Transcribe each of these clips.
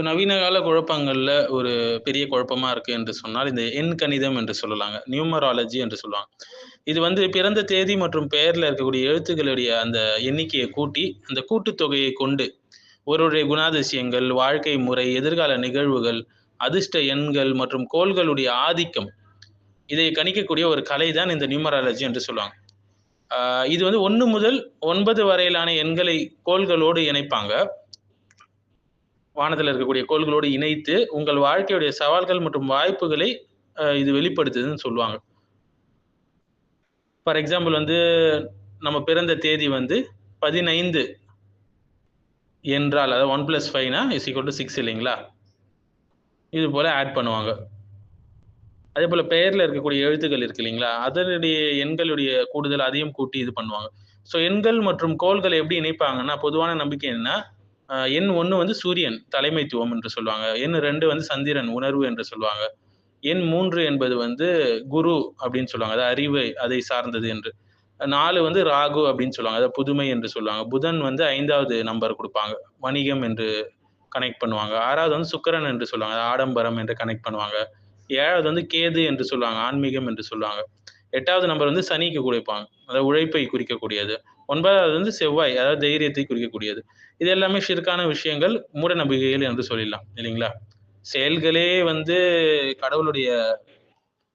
நவீன கால குழப்பங்கள்ல ஒரு பெரிய குழப்பமா இருக்கு என்று சொன்னால், இந்த எண் கணிதம் என்று சொல்லலாங்க. நியூமராலஜி என்று சொல்லுவாங்க. இது வந்து பிறந்த தேதி மற்றும் பெயர்ல இருக்கக்கூடிய எழுத்துக்களுடைய அந்த எண்ணிக்கைய கூட்டி, அந்த கூட்டுத்தொகையை கொண்டு ஒருவருடைய குணாதிசயங்கள், வாழ்க்கை முறை, எதிர்கால நிகழ்வுகள், அதிர்ஷ்ட எண்கள் மற்றும் கோள்களுடைய ஆதிக்கம், இதை கணிக்கக்கூடிய ஒரு கலை தான் இந்த நியூமராலஜி என்று சொல்லுவாங்க. ஆ இது வந்து 1 முதல் 9 வரையிலான எண்களை கோள்களோடு இணைப்பாங்க. வானத்துல இருக்கக்கூடிய கோள்களோடு இணைத்து, உங்கள் வாழ்க்கையுடைய சவால்கள் மற்றும் வாய்ப்புகளை இது வெளிப்படுத்துதுன்னு சொல்லுவாங்க. ஃபார் எக்ஸாம்பிள் வந்து நம்ம பிறந்த தேதி வந்து 15 என்றால், அதாவது 1 + 5னா = 6 இல்லைங்களா? இது போல ஆட் பண்ணுவாங்க. அதேபோல பெயர்ல இருக்கக்கூடிய எழுத்துக்கள் இருக்கு இல்லைங்களா? அதனுடைய எண்களுடைய கூடுதல் அதையும் கூட்டி இது பண்ணுவாங்க. எண்கள் மற்றும் கோள்களை எப்படி இணைப்பாங்கன்னா, பொதுவான நம்பிக்கை என்னன்னா, எண் 1 வந்து சூரியன், தலைமைத்துவம் என்று சொல்லுவாங்க. எண் 2 வந்து சந்திரன், உணர்வு என்று சொல்லுவாங்க. எண் 3 என்பது வந்து குரு அப்படின்னு சொல்லுவாங்க. அதாவது அறிவு, அதை சார்ந்தது என்று. 4 வந்து ராகு அப்படின்னு சொல்லுவாங்க. அதாவது புதுமை என்று சொல்லுவாங்க. புதன் வந்து 5வது நம்பர் குடுப்பாங்க. வணிகம் என்று கனெக்ட் பண்ணுவாங்க. 6வது வந்து சுக்கிரன் என்று சொல்லுவாங்க. அது ஆடம்பரம் என்று கனெக்ட் பண்ணுவாங்க. 7வது வந்து கேது என்று சொல்லுவாங்க. ஆன்மீகம் என்று சொல்லுவாங்க. 8வது நம்பர் வந்து சனிக்கு குறிப்பாங்க. அதாவது உழைப்பை குறிக்கக்கூடியது. 9வது வந்து செவ்வாய், அதாவது தைரியத்தை குறிக்கக்கூடியது. இது எல்லாமே ஷிர்கான விஷயங்கள், மூட நம்பிக்கைகள் என்று சொல்லிடலாம். இல்லைங்களா? செயல்களே வந்து கடவுளுடைய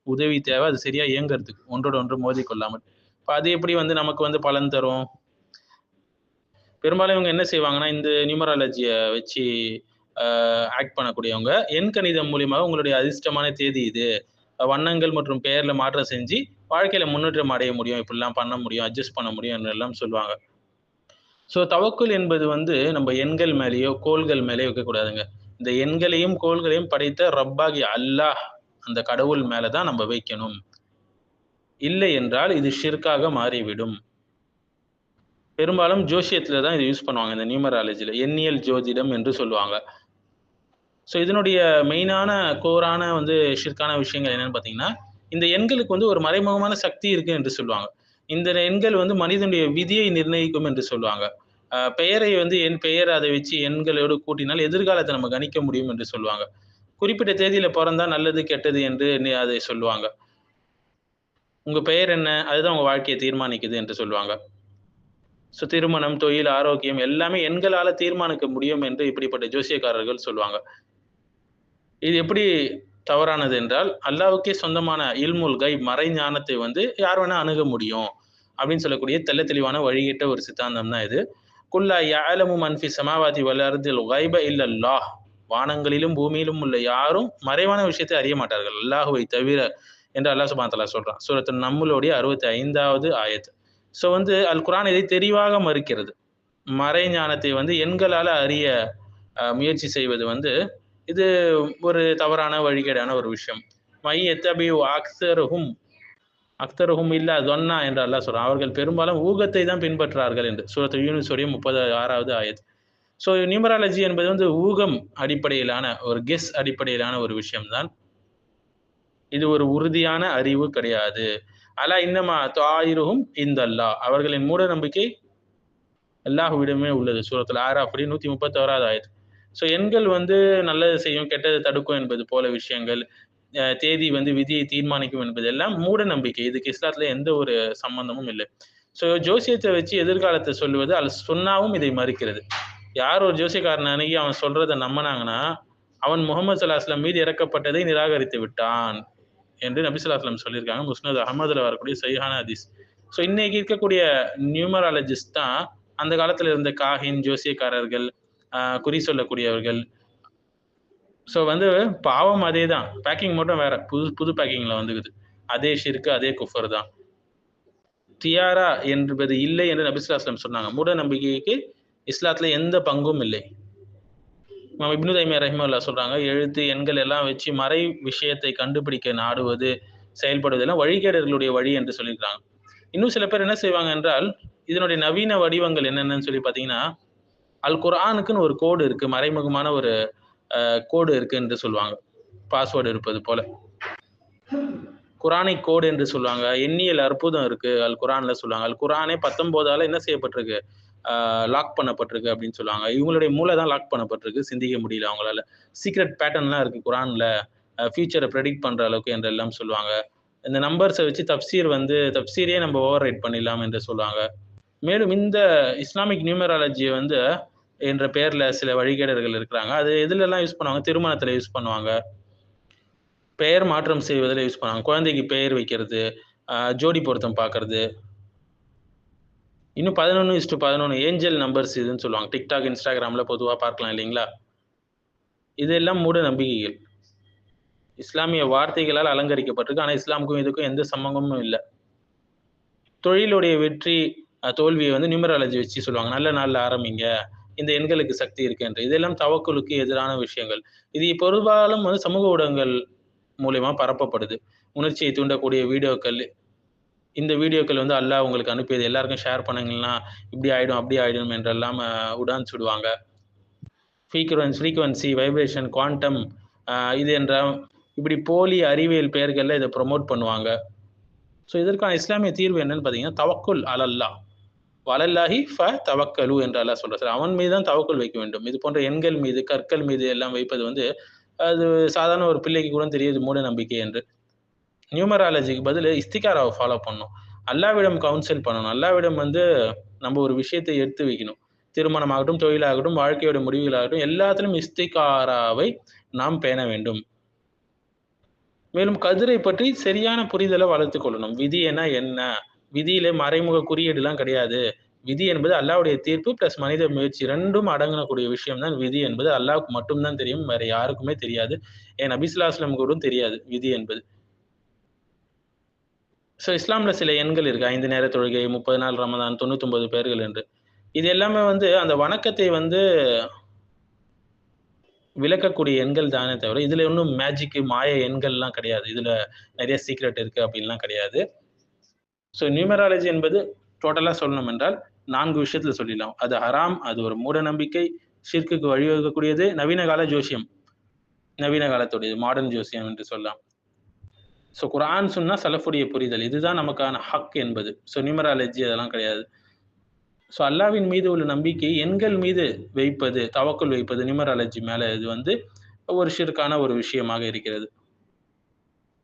உதவி தேவை. அது சரியா இயங்குறதுக்கு. ஒன்றோடு ஒன்று மோதிக்கொள்ளாமல். இப்ப அது எப்படி வந்து நமக்கு வந்து பலன் தரும்? பெரும்பாலும் இவங்க என்ன செய்வாங்கன்னா, இந்த நியூமராலஜிய வச்சு அ ஆக்ட் பண்ணக்கூடியவங்க, எண் கணிதம் மூலியமா உங்களுடைய அதிர்ஷ்டமான தேதி இது. வண்ணங்கள் மற்றும் பெயர்ல மாற்றம் செஞ்சு, வாழ்க்கையில முன்னேற்றம் அடைய முடியும். இப்படிலாம் பண்ண முடியும். அட்ஜஸ்ட் பண்ண முடியும்ன்னு எல்லாம் சொல்லுவாங்க. தவக்குல் என்பது வந்து நம்ம எண்கள் மேலயோ, கோள்கள் மேலயோ வைக்கக்கூடாதுங்க. இந்த எண்களையும், கோள்களையும் படைத்த ரப்பாகிய அல்லாஹ், அந்த கடவுள் மேல தான் நம்ம வைக்கணும். இல்லை என்றால் இது ஷிர்காக மாறிவிடும். பெரும்பாலும் ஜோசியத்துல தான் இத யூஸ் பண்ணுவாங்க. இந்த நியூமராலஜில. எண்ணியல் ஜோதிடம் என்று சொல்லுவாங்க. இதனுடைய மெயினான கோரான வந்து ஷிர்கான விஷயங்கள் என்னன்னு பார்த்தீங்கன்னா, இந்த எண்களுக்கு வந்து ஒரு மறைமுகமான சக்தி இருக்கு என்று சொல்லுவாங்க. இந்த எண்கள் வந்து மனிதனுடைய விதியை நிர்ணயிக்கும் என்று சொல்லுவாங்க. பெயரை வந்து என் பெயர் அதை வச்சு எண்களோடு கூட்டினால் எதிர்காலத்த நம்ம கணிக்க முடியும் என்று சொல்லுவாங்க. குறிப்பிட்ட தேதியில பொறந்தா நல்லது, கெட்டது என்று அதை சொல்லுவாங்க. உங்க பெயர் என்ன? அதுதான் உங்க வாழ்க்கைய தீர்மானிக்குது என்று சொல்லுவாங்க. திருமணம், தொழில், ஆரோக்கியம் எல்லாமே எண்களால தீர்மானிக்க முடியும் என்று இப்படிப்பட்ட ஜோசியக்காரர்கள் சொல்லுவாங்க. இது எப்படி தவறானது என்றால், அல்லாஹ்வுக்கே சொந்தமான இல்முல் கைப் மறைஞானத்தை வந்து யார் வேணா அணுக முடியும். அப்படின்னு சொல்லக்கூடிய தெள்ள தெளிவான வழிகேட்ட ஒரு சித்தாந்தம் தான் இது. குல் லா யஅலமு மன் ஃபிஸ் ஸமாவாதி வல் அர்தில் கைப இல்லல்லாஹ். வானங்களிலும் பூமியிலும் உள்ள யாரும் மறைவான விஷயத்தை அறிய மாட்டார்கள். அல்லாஹ்வை தவிர என்று அல்லாஹ் சுப்ஹானஹு வ தஆலா சொல்றான். சூரத்துன் நம்லுடைய 65வது ஆயத். வந்து அல் குர்ஆன் இதை தெளிவாக மறுக்கிறது. மறைஞானத்தை வந்து எண்களால அறிய முயற்சி செய்வது வந்து இது ஒரு தவறான வழிகேடான ஒரு விஷயம். மை எத்தபியு அக்ஸருஹும் அக்ஸருஹும் இல்லா ஸன்னா என்று அல்லாஹ் சொல்றான். அவர்கள் பெரும்பாலும் ஊகத்தை தான் பின்பற்றார்கள் என்று. சூரத்து யூனுஸுடைய 36வது ஆயத். நியூமராலஜி என்பது வந்து ஊகம் அடிப்படையிலான ஒரு கெஸ் அடிப்படையிலான ஒரு விஷயம் தான். இது ஒரு உறுதியான அறிவு கிடையாது. அலா இன்னமா தாயிருஹும் இந்தல்லாஹ். அவர்களின் மூட நம்பிக்கை அல்லாஹ்விடமே உள்ளது. சூரத்துல் ஆராஃப் 131வது ஆயத். எண்கள் வந்து நல்லது செய்யும், கெட்டதை தடுக்கும் என்பது போல விஷயங்கள், தேதி வந்து விதியை தீர்மானிக்கும் என்பது எல்லாம் மூட நம்பிக்கை. இதுக்கு இஸ்லாத்துல எந்த ஒரு சம்பந்தமும் இல்லை. ஜோசியத்தை வச்சு எதிர்காலத்தை சொல்லுவது அல் சுன்னாவும் இதை மறுக்கிறது. யார் ஒரு ஜோசியக்காரன் அணுகி அவன் சொல்றதை நம்பினாங்கன்னா, அவன் முகமது ஸல்லல்லாஹு அலைஹி வஸல்லம் மீது இறக்கப்பட்டதை நிராகரித்து விட்டான் என்று நபி ஸல்லல்லாஹு அலைஹி வஸல்லம் சொல்லியிருக்காங்க. முஸ்னத் அஹ்மதுல வரக்கூடிய சஹீஹான ஹதீஸ். இன்னைக்கு இருக்கக்கூடிய நியூமராலஜிஸ்ட் தான் அந்த காலத்துல இருந்த காஹின், ஜோசியக்காரர்கள், குறி சொல்லக்கூடியவர்கள். வந்து பாவம் அதேதான். பேக்கிங் மட்டும் வேற. புது பேக்கிங்ல வந்துக்குது. அதே ஷிர்க், அதே குஃபர் தான். தியாரா என்பது இல்லை என்று நபி ஸல்லல்லாஹு அலைஹி வஸல்லம் சொன்னாங்க. மூட நம்பிக்கைக்கு இஸ்லாத்துல எந்த பங்கும் இல்லை. இமாம் இப்னு தைமிய்யா ரஹிமஹுல்லாஹ் சொல்றாங்க, எழுத்து, எண்கள் எல்லாம் வச்சு மறை விஷயத்தை கண்டுபிடிக்க நாடுவது, செயல்படுவதெல்லாம் வழிகேடர்களுடைய வழி என்று சொல்லியிருக்காங்க. இன்னும் சில பேர் என்ன செய்வாங்க என்றால், இதனுடைய நவீன வடிவங்கள் என்னென்னு சொல்லி பார்த்தீங்கன்னா, அல் குர்ஆனுக்குன்னு ஒரு கோடு இருக்கு. மறைமுகமான ஒரு கோடு இருக்கு என்று சொல்லுவாங்க. பாஸ்வேர்டு இருப்பது போல. குர்ஆனிக் கோடு என்று சொல்லுவாங்க. எண்ணியல் அற்புதம் இருக்கு அல் குர்ஆன்ல சொல்லுவாங்க. அல் குர்ஆனே 19ஆல என்ன செய்யப்பட்டிருக்கு? லாக் பண்ணப்பட்டிருக்கு அப்படின்னு சொல்லுவாங்க. இவங்களுடைய மூளை தான் லாக் பண்ணப்பட்டிருக்கு, சிந்திக்க முடியல அவங்களால. சீக்ரெட் பேட்டர்ன்லாம் இருக்கு குரான்ல, ஃபியூச்சரை ப்ரெடிக்ட் பண்ற அளவுக்கு என்றெல்லாம் சொல்லுவாங்க. இந்த நம்பர்ஸை வச்சு தப்சீரையே நம்ம ஓவர் ரைட் பண்ணிடலாம் என்று சொல்லுவாங்க. மேலும் இந்த இஸ்லாமிக் நியூமராலஜியை வந்து என்ற பெயர்ல சில வழிகேடர்கள் இருக்கிறாங்க. அது எதுலெல்லாம் யூஸ் பண்ணுவாங்க? திருமணத்துல யூஸ் பண்ணுவாங்க, பெயர் மாற்றம் செய்வதில் யூஸ் பண்ணுவாங்க, குழந்தைக்கு பெயர் வைக்கிறது, ஜோடி பொருத்தம் பார்க்கறது. இன்னும் 11:11 ஏஞ்சல் நம்பர்ஸ் இதுன்னு சொல்லுவாங்க. டிக்டாக், இன்ஸ்டாகிராம்ல பொதுவா பார்க்கலாம் இல்லைங்களா? இதெல்லாம் மூட நம்பிக்கைகள். இஸ்லாமிய வார்த்தைகளால் அலங்கரிக்கப்பட்டிருக்கு. ஆனா இஸ்லாமுக்கும் இதுக்கும் எந்த சம்பந்தமும் இல்ல. தொழிலுடைய வெற்றி, தோல்வியை வந்து நியூமராலஜி வச்சு சொல்லுவாங்க. நல்ல நாள்ல ஆரம்பிங்க, இந்த எண்களுக்கு சக்தி இருக்கு என்று. இதெல்லாம் தவக்குலுக்கு எதிரான விஷயங்கள். இது பெரும்பாலும் வந்து சமூக ஊடகங்கள் மூலியமா பரப்பப்படுது. உணர்ச்சியை தூண்டக்கூடிய வீடியோக்கள். இந்த வீடியோக்கள் வந்து அல்லாஹ் உங்களுக்கு அனுப்பியது, எல்லாருக்கும் ஷேர் பண்ணுங்கன்னா இப்படி ஆயிடும், அப்படி ஆயிடும் என்றெல்லாம் உடான்ஸ் விடுவாங்க. ஃப்ரீக்வன்சி, வைப்ரேஷன், குவாண்டம், இது என்ற இப்படி போலி அறிவியல் பெயர்கள்ல இதை ப்ரொமோட் பண்ணுவாங்க. ஸோ இதற்கான இஸ்லாமிய தீர்வு என்னன்னு பார்த்தீங்கன்னா, தவக்குல் அலல்லாஹ் வலல்லாஹி தவக்கலு என்று அல்லாஹ் சொல்றார். அவன் மீது தான் தவக்குல் வைக்க வேண்டும். இது போன்ற எண்கள் மீது, கற்கள் மீது எல்லாம் வைப்பது வந்து அது சாதாரண ஒரு பிள்ளைக்கு கூட தெரியுது மூட நம்பிக்கை என்று. நியூமராலஜிக்கு பதில் இஸ்திகாராவை ஃபாலோ பண்ணணும். அல்லாவிடம் கவுன்சில் பண்ணணும். அல்லாவிடம் வந்து நம்ம ஒரு விஷயத்தை எடுத்து வைக்கணும். திருமணமாகட்டும், தொழிலாகட்டும், வாழ்க்கையோட முடிவுகளாகட்டும், எல்லாத்திலும் இஸ்திகாராவை நாம் பேண வேண்டும். மேலும் கதிரை பற்றி சரியான புரிதலை வளர்த்துக் கொள்ளணும். விதினா என்ன? விதியில மறைமுக குறியீடுலாம் கிடையாது. விதி என்பது அல்லாஹ்வுடைய தீர்ப்பு பிளஸ் மனித முயற்சி 2ம் அடங்கக்கூடிய விஷயம் தான் விதி என்பது. அல்லாஹ்வுக்கு மட்டும் தான் தெரியும். வேற யாருக்குமே தெரியாது. ஏன் நபி ஸல்லல்லாஹு அலைஹி வஸல்லம் கூட தெரியாது விதி என்பது. ஸோ இஸ்லாம்ல சில எண்கள் இருக்கு. 5 நேர தொழுகை, 30 நாள் ரமதான், 99 பேர்கள் என்று. இது எல்லாமே வந்து அந்த வணக்கத்தை வந்து விளக்கக்கூடிய எண்கள் தானே தவிர, இதுல ஒண்ணும் மேஜிக், மாய எண்கள்லாம் கிடையாது. இதுல நெறைய சீக்ரெட் இருக்கு அப்படின்லாம் கிடையாது. ஸோ நியூமராலஜி என்பது டோட்டலா சொல்லணும் என்றால் 4 விஷயத்துல சொல்லிடலாம். அது ஹராம், அது ஒரு மூட நம்பிக்கை, ஷிர்க்குக்கு வழிவகுக்கக்கூடியது, நவீன கால ஜோசியம். நவீன காலத்துடையது, மாடர்ன் ஜோசியம் என்று சொல்லலாம். ஸோ குர்ஆன், சுன்னா, சலஃபுடைய புரிதல். இதுதான் நமக்கான ஹக் என்பது. ஸோ நியூமராலஜி அதெல்லாம் கிடையாது. ஸோ அல்லாஹ்வின் மீது உள்ள நம்பிக்கை, எண்கள் மீது வைப்பது, தவக்குல் வைப்பது, நியூமராலஜி மேல இது வந்து ஒரு ஷிர்கான ஒரு விஷயமாக இருக்கிறது.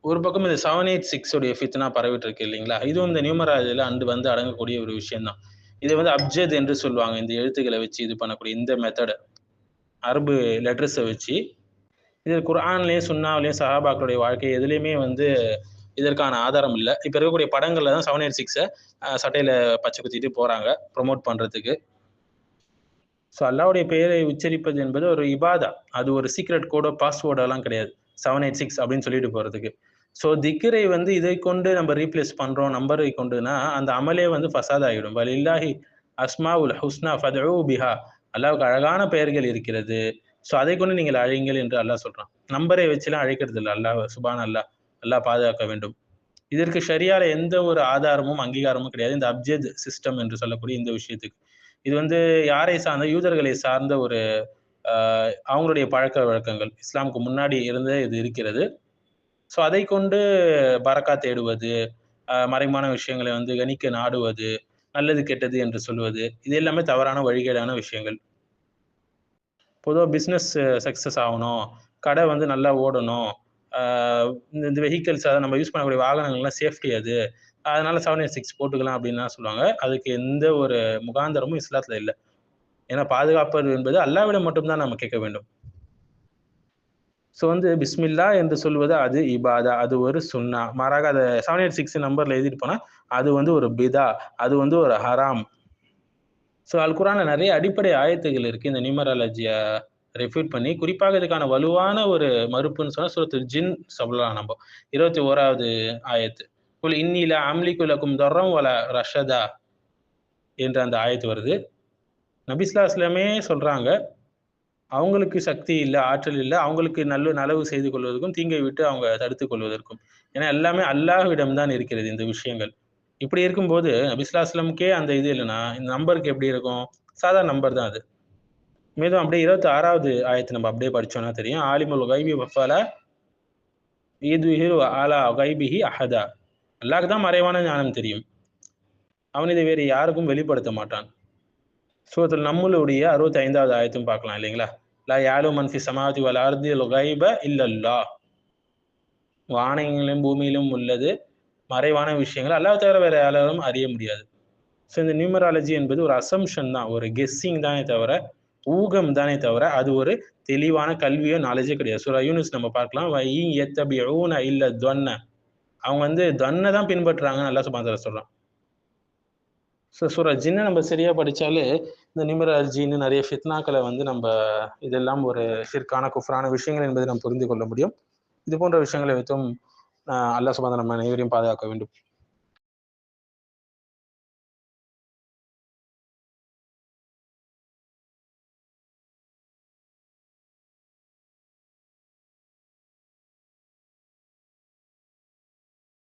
ஒரு பக்கம் இந்த 786 உடைய ஃபித்னா பரவிட்டு இருக்கு இல்லைங்களா? இதுவும் இந்த நியூமராலஜில வந்து அடங்கக்கூடிய ஒரு விஷயம் தான். இதை வந்து அப்ஜத் என்று சொல்லுவாங்க. இந்த எழுத்துக்களை வச்சு இது பண்ணக்கூடிய இந்த மெத்தட், அரபு லெட்டர்ஸை வச்சு. இது குர்ஆன்லயும், சுன்னாவிலயும், சஹாபாக்களுடைய வாழ்க்கை எதுலயுமே வந்து இதற்கான ஆதாரம் இல்ல. இப்ப இருக்கக்கூடிய படங்கள்ல தான் 786 சட்டையில பச்சை குத்திட்டு போறாங்க ப்ரொமோட் பண்றதுக்கு. ஸோ அல்லாஹ்வுடைய பெயரை உச்சரிப்பது என்பது ஒரு இபாதா. அது ஒரு சீக்ரெட் கோடோ, பாஸ்வேர்டோ எல்லாம் கிடையாது. 786 அப்படின்னு சொல்லிட்டு போறதுக்கு. ஸோ திக்ரை வந்து இதை கொண்டு நம்ம ரீப்ளேஸ் பண்றோம், நம்பரை கொண்டுனா அந்த அமலே வந்து ஃபசாத் ஆகிடும். வலில்லாஹி அஸ்மாஉல் ஹுஸ்னா ஃபத்உ பிஹா. அல்லாஹ்வுக்கு அழகான பெயர்கள் இருக்கிறது. ஸோ அதை கொண்டு நீங்கள் அழையுங்கள் என்று அல்லாஹ் சொல்றான். நம்பரை வச்சுலாம் அழைக்கிறது இல்லை அல்லாஹ். சுபான் அல்லாஹ். அல்லாஹ் பாதுகாக்க வேண்டும். இதற்கு ஷரியால எந்த ஒரு ஆதாரமும், அங்கீகாரமும் கிடையாது. இந்த அப்ஜத் சிஸ்டம் என்று சொல்லக்கூடிய இந்த விஷயத்துக்கு. இது வந்து யாரை சார்ந்த, யூதர்களை சார்ந்த ஒரு அவங்களுடைய பழக்க வழக்கங்கள். இஸ்லாமுக்கு முன்னாடி இருந்தே இது இருக்கிறது. ஸோ அதை கொண்டு பரக்கா தேடுவது, மறைமுகமான விஷயங்களை வந்து கணிக்க நாடுவது, நல்லது கெட்டது என்று சொல்வது, இது எல்லாமே தவறான வழிகேடான விஷயங்கள். பொதுவா பிசினஸ் சக்சஸ் ஆகணும், கடை வந்து நல்லா ஓடணும், இந்த வெஹிக்கிள்ஸ், அதாவது நம்ம யூஸ் பண்ணக்கூடிய வாகனங்கள்லாம் சேஃப்டி அது, அதனால 786 போட்டுக்கலாம் அப்படின்லாம் சொல்லுவாங்க. அதுக்கு எந்த ஒரு முகாந்தரமும் இஸ்லாத்துல இல்லை. ஏன்னா பாதுகாப்பது என்பது அல்லாஹ்விடம் மட்டும்தான் நம்ம கேட்க வேண்டும். ஸோ வந்து பிஸ்மில்லா என்று சொல்வது அது இபாதா, அது ஒரு சுன்னா. மாறாக அதை 786 நம்பர்ல எழுதிட்டு போனா அது வந்து ஒரு பிதா, அது வந்து ஒரு ஹராம். ஸோ அல் குர்ஆன்ல நிறைய அடிப்படை ஆயத்துகள் இருக்கு இந்த நியூமராலஜியை ரெஃப்யூட் பண்ணி. குறிப்பாக இதுக்கான வலுவான ஒரு மறுப்புன்னு சொன்னா சூரத்துல் ஜின் சொல்லலாம் நம்ம. 21வது ஆயத்து. குல் இன்னி லா அம்லிகு லக்கும் தர்ரம் வல ரஷதா என்ற அந்த ஆயத்து வருது. நபி ஸல்லல்லாஹு அலைஹி வஸல்லமே சொல்றாங்க, அவங்களுக்கு சக்தி இல்ல, ஆற்றல் இல்ல, அவங்களுக்கு நலவு செய்து கொள்வதற்கும், தீங்கை விட்டு அவங்க தடுத்துக் கொள்வதற்கும். ஏன்னா எல்லாமே அல்லாஹ்விடம் தான் இருக்கிறது இந்த விஷயங்கள். இப்படி இருக்கும்போது நபி ஸல்லல்லாஹு அலைஹி வஸல்லம்க்கே அந்த இது இல்லைன்னா, இந்த நம்பருக்கு எப்படி இருக்கும்? சாதாரண நம்பர் தான் அது. மேலும் அப்படியே 26வது ஆயத்தை நம்ம அப்படியே படிச்சோம்னா தெரியும். ஆலிமுல் கைபி வஃபலா யுத்ஹிரு அலா கைபிஹி அஹதா. அல்லாஹ்க்கு தான் மறைவான ஞானம் தெரியும். அவன் இதை வேறு யாருக்கும் வெளிப்படுத்த மாட்டான். சூரத்துல் நம்மளுடைய 65வது ஆயத்தும் பார்க்கலாம் இல்லைங்களா? லா யாலு மன் ஃபி ஸமாவாதி வல் அர்தில் கைப இல்லல்லாஹ். வானங்களிலும் பூமியிலும் உள்ளது மறைவான விஷயங்கள் அல்லாஹ் தவிர வேற யாராலும் அறிய முடியாது. ஸோ இந்த நியூமராலஜி என்பது ஒரு அசம்ஷன் தான், ஒரு கெஸ்ஸிங் தானே தவிர, ஊகம் தானே தவிர, அது ஒரு தெளிவான கல்வியோ நாலேஜே கிடையாது. சூரா யூனுஸ் நம்ம பார்க்கலாம். வ இன் யத்தபிஊன இல்ல துவன்ன. அவங்க வந்து தன்னை தான் பின்பற்றுறாங்கன்னு அல்லாஹ் சுப்ஹானஹு வ தஆலா சொல்றான். ஸோ சூரா ஜின்னை நம்ம சரியா படிச்சாலே இந்த நியூமராலஜின்னு நிறைய ஃபித்னாக்களை வந்து நம்ம இதெல்லாம் ஒரு ஷிர்கான குஃப்ரான விஷயங்கள் என்பதை நாம் புரிந்து கொள்ள முடியும். இது போன்ற விஷயங்களை வைத்தும் அல்லாஹ் சுப்ஹானஹு வ தஆலா நம்ம அனைவரையும் பாதுகாக்க வேண்டும்.